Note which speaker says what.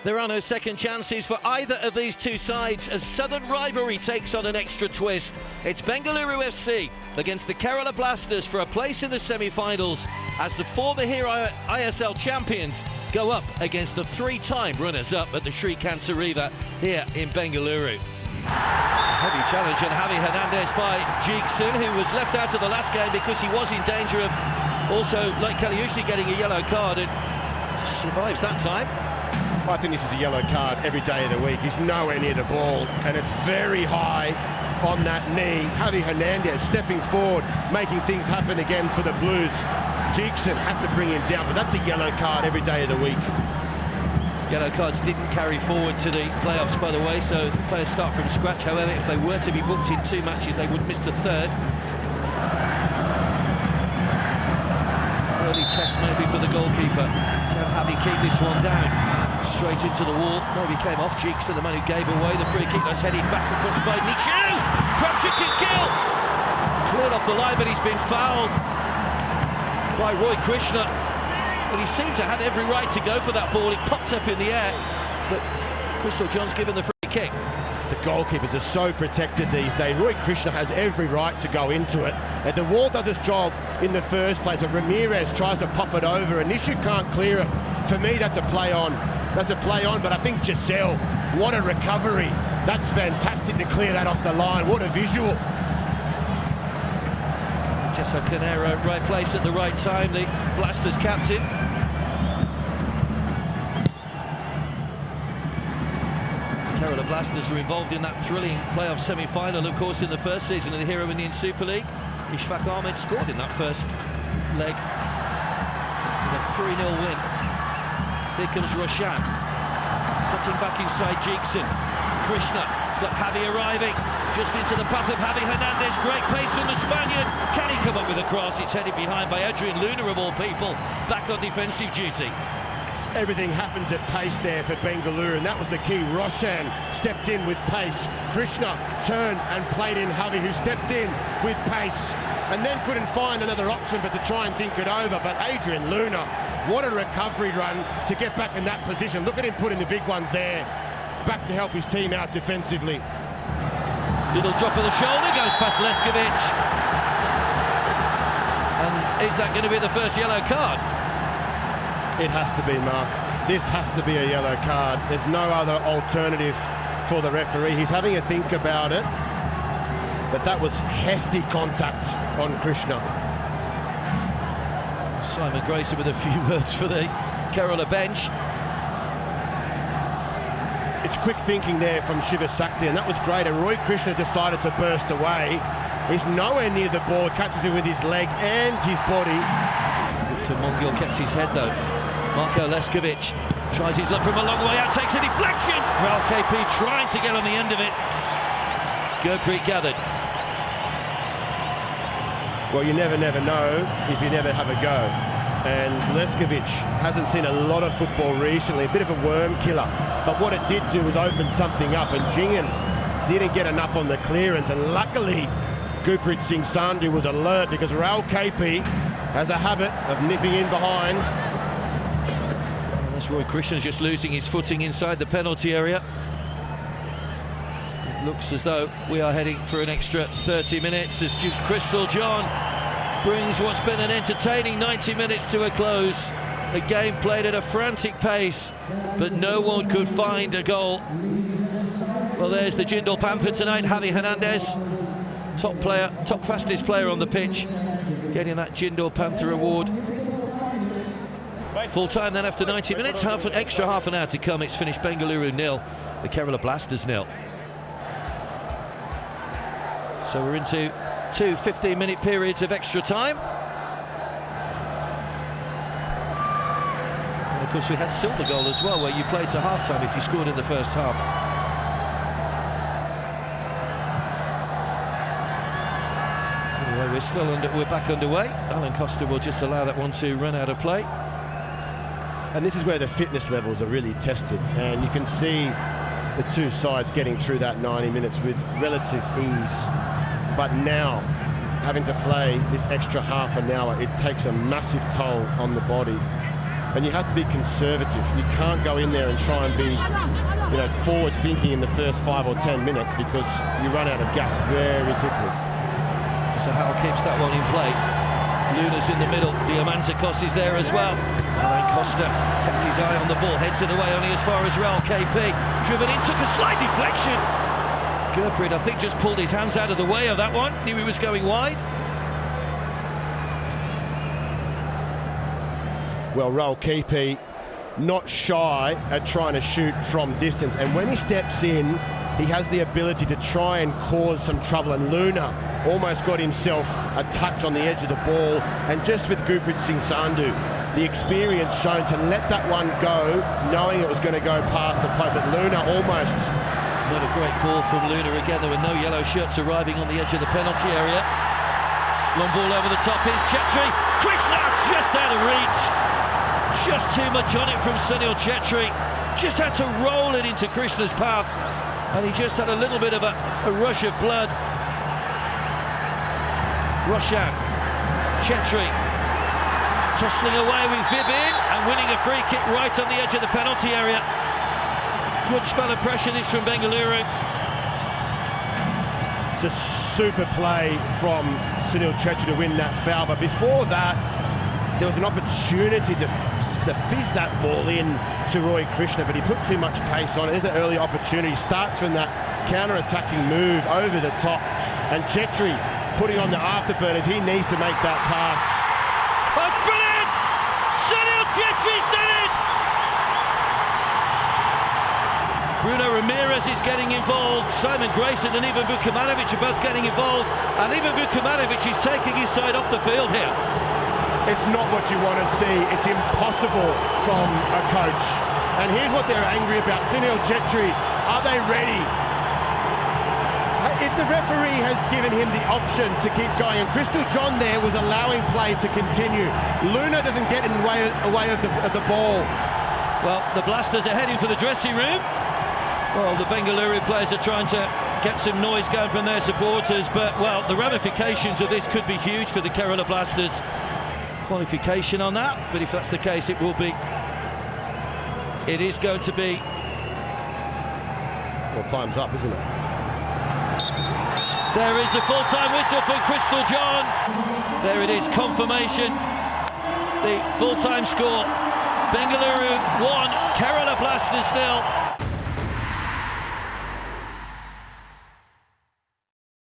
Speaker 1: There are no second chances for either of these two sides as Southern rivalry takes on an extra twist. It's Bengaluru FC against the Kerala Blasters for a place in the semi-finals as the former Hero ISL champions go up against the three-time runners-up at the Sree Kanteerava here in Bengaluru. Heavy challenge on Javi Hernandez by Jeekson, who was left out of the last game because he was in danger of also, like Kaliusi, getting a yellow card, and survives that time.
Speaker 2: I think this is a yellow card every day of the week. He's nowhere near the ball, and it's very high on that knee. Javi Hernandez stepping forward, making things happen again for the Blues. Jeekson had to bring him down, but that's a yellow card every day of the week.
Speaker 1: Yellow cards didn't carry forward to the playoffs, by the way, so the players start from scratch. However, if they were to be booked in 2 matches, they would miss the third. Early test maybe for the goalkeeper. Can Javi keep this one down? Straight into the wall. Maybe came off Jeekson, the man who gave away the free kick. That's headed back across by Michu. Prabchuk can kill. Cleared off the line, but he's been fouled by Roy Krishna. But he seemed to have every right to go for that ball. It popped up in the air, but Crystal John's given the free kick.
Speaker 2: The goalkeepers are so protected these days. Roy Krishna has every right to go into it. And the wall does its job in the first place, but Ramirez tries to pop it over, and Nishu can't clear it. For me, that's a play on. That's a play on, but I think Giselle, what a recovery. That's fantastic to clear that off the line. What a visual.
Speaker 1: Jessa Canero, right place at the right time, the Blasters captain. Kerala Blasters were involved in that thrilling playoff semi-final, of course, in the first season of the Hero Indian Super League. Ishfaq Ahmed scored in that first leg in a 3-0 win. Here comes Roshan, cutting back inside Jeekson. Krishna has got Javi arriving, just into the path of Javi Hernandez. Great pace from the Spaniard. Can he come up with a cross? It's headed behind by Adrian Luna, of all people, back on defensive duty.
Speaker 2: Everything happens at pace there for Bengaluru, and that was the key. Roshan stepped in with pace. Krishna turned and played in Javi, who stepped in with pace, and then couldn't find another option but to try and dink it over. But Adrian Luna, what a recovery run to get back in that position. Look at him putting the big ones there, back to help his team out defensively.
Speaker 1: Little drop of the shoulder, goes past Leskovic. And is that going to be the first yellow card?
Speaker 2: It has to be, Mark. This has to be a yellow card. There's no other alternative for the referee. He's having a think about it, but that was hefty contact on Krishna.
Speaker 1: Simon Grayson with a few words for the Kerala bench.
Speaker 2: It's quick thinking there from Shiva Sakti, and that was great. And Roy Krishna decided to burst away. He's nowhere near the ball, catches it with his leg and his body.
Speaker 1: Victor Mongil kept his head though. Marko Leskovic tries his luck from a long way out, takes a deflection. Well, KP trying to get on the end of it. Gurpreet gathered.
Speaker 2: Well, you never know if you never have a go. And Leskovic hasn't seen a lot of football recently, a bit of a worm killer. But what it did do was open something up, and Jingen didn't get enough on the clearance. And luckily, Gurpreet Singh Sandhu was alert, because Raul KP has a habit of nipping in behind.
Speaker 1: Well, that's Roy Krishna just losing his footing inside the penalty area. It looks as though we are heading for an extra 30 minutes as Duke's Crystal John brings what's been an entertaining 90 minutes to a close. The game played at a frantic pace, but no one could find a goal. Well, there's the Jindal Panther tonight, Javi Hernandez, top player, top fastest player on the pitch, getting that Jindal Panther award. Full time then after 90 minutes, extra half an hour to come. It's finished Bengaluru 0, the Kerala Blasters 0. So we're into 2 15-minute periods of extra time. And of course we had silver goal as well, where you played to half-time if you scored in the first half. Anyway, we're back underway. Alan Costa will just allow that one to run out of play.
Speaker 2: And this is where the fitness levels are really tested, and you can see the two sides getting through that 90 minutes with relative ease. But now, having to play this extra half an hour, it takes a massive toll on the body. and you have to be conservative. You can't go in there and try and be, forward thinking in the first 5 or 10 minutes, because you run out of gas very quickly.
Speaker 1: So Khel keeps that one in play. Luna's in the middle, Diamantakos is there as well. Alain Costa kept his eye on the ball, heads it away only as far as Raul KP. Driven in, took a slight deflection. Gurpreet, I think, just pulled his hands out of the way of that one, knew he was going wide.
Speaker 2: Well, Raul KP not shy at trying to shoot from distance, and when he steps in, he has the ability to try and cause some trouble, and Luna almost got himself a touch on the edge of the ball, and just with Gurpreet Singh Sandhu, the experience shown to let that one go, knowing it was going to go past the post, but Luna almost...
Speaker 1: Not a great ball from Luna again. There were no yellow shirts arriving on the edge of the penalty area. Long ball over the top is Chhetri. Krishna just out of reach. Just too much on it from Sunil Chhetri. Just had to roll it into Krishna's path, and he just had a little bit of a rush of blood. Roshan, Chhetri tussling away with Vibin and winning a free kick right on the edge of the penalty area. Good spell of pressure this from Bengaluru.
Speaker 2: It's a super play from Sunil Chhetri to win that foul, but before that there was an opportunity to fizz that ball in to Roy Krishna, but he put too much pace on it. There's an early opportunity, starts from that counter-attacking move over the top, and Chhetri putting on the afterburners. He needs to make that pass.
Speaker 1: Oh, brilliant! Sunil Chhetri's done it! Bruno Ramirez is getting involved, Simon Grayson and Ivan Vukomanovic are both getting involved, and Ivan Vukomanovic is taking his side off the field here.
Speaker 2: It's not what you want to see. It's impossible from a coach. And here's what they're angry about. Sunil Chhetri, are they ready? If the referee has given him the option to keep going, and Crystal John there was allowing play to continue, Luna doesn't get in the way of the ball.
Speaker 1: Well, the Blasters are heading for the dressing room. Well, the Bengaluru players are trying to get some noise going from their supporters, but, well, the ramifications of this could be huge for the Kerala Blasters. Qualification on that, but if that's the case, it will be. It is going to be.
Speaker 2: Well, time's up, isn't it?
Speaker 1: There is a full-time whistle from Crystal John. There it is, confirmation. The full-time score, Bengaluru 1, Kerala Blasters 0.